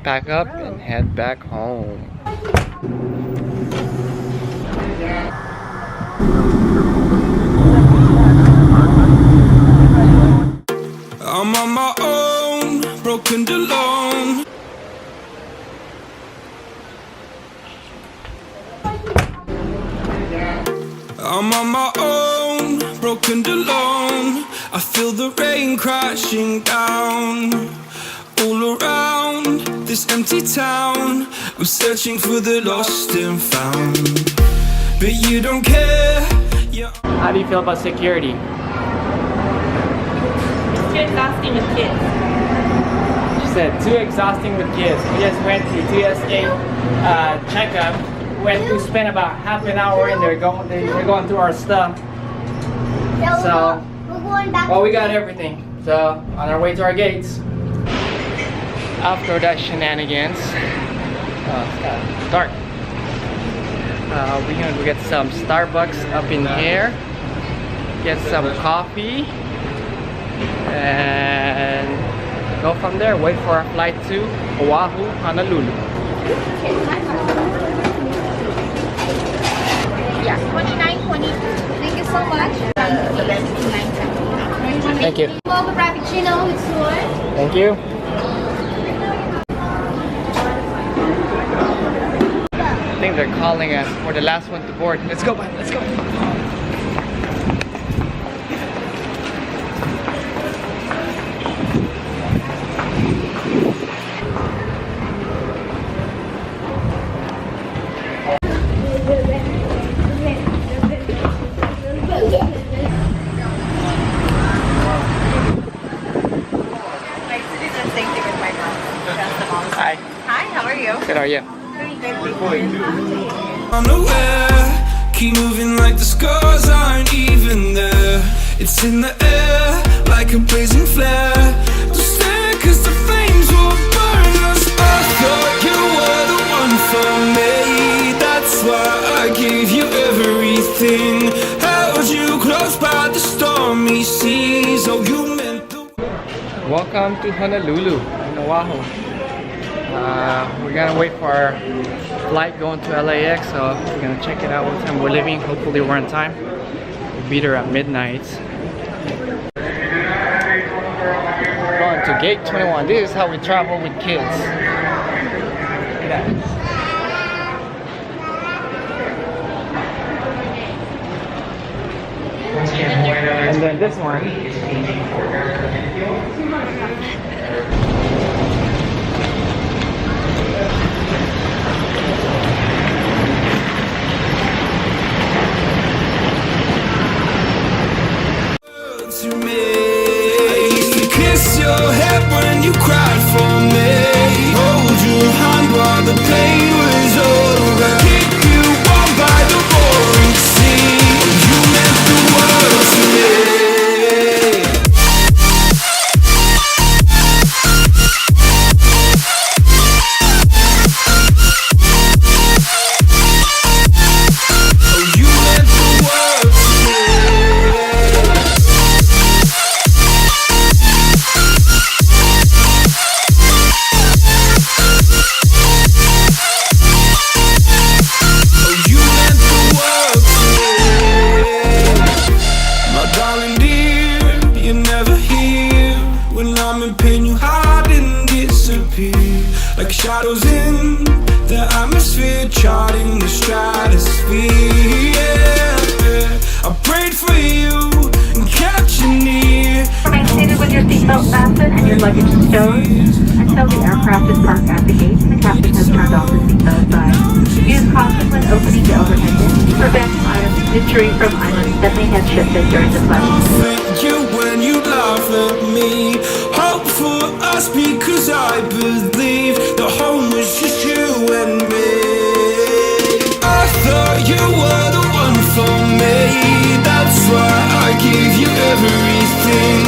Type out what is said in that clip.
pack up and head back home. I'm on my own, broken alone. I'm on my own, broken alone. I feel the rain crashing down all around this empty town. I'm searching for the lost and found, but you don't care. Yeah. How do you feel about security? It's too exhausting with kids. She said too exhausting with kids. We just went to TSA checkup. Went to spend about half an hour in there. We're going through our stuff. So, we're going back. well, we got everything. So, on our way to our gates. After that shenanigans, it's dark. We're gonna go get some Starbucks up in here. Get some coffee. And go from there. Wait for our flight to Oahu, Honolulu. Yeah, 29.20. Thank you so much. Thank you. Mocha Frappuccino with soy. Thank you. I think they're calling us for the last one to board. Let's go, bud. Let's go. Hi. Hi, how are you? Good, how are you? Unaware, keep moving like the scars aren't even there. It's in the air, like a blazing flare. Don't stare, cause the flames will burn us. I thought you were the one for me. That's why I gave you everything. Held you close by the stormy seas. Oh, you meant the... Welcome to Honolulu, in Oahu. We're gonna wait for our flight going to LAX, so we're gonna check it out what time we're leaving. Hopefully we're on time. We'll be there at midnight. Going to gate 21. This is how we travel with kids. Look at that. And then this one. To me, I used to kiss your head when you cried for me. Hold your hand while the pain was over. Keep you warm by the roaring sea. You meant the world to me. Oh, you meant the world to me. Like shadows in the atmosphere, charting the stratosphere. Yeah. I prayed for you and kept you near. Remain seated with your seatbelt fastened and your luggage stowed until the aircraft is parked at the gate and the captain has turned off the seatbelt sign. Use caution when opening the overhead bin to prevent items entering from islands that may have shifted during the flight. Thank you when you laugh at me. Hope for us because I believe the home was just you and me. I thought you were the one for me. That's why I gave you everything.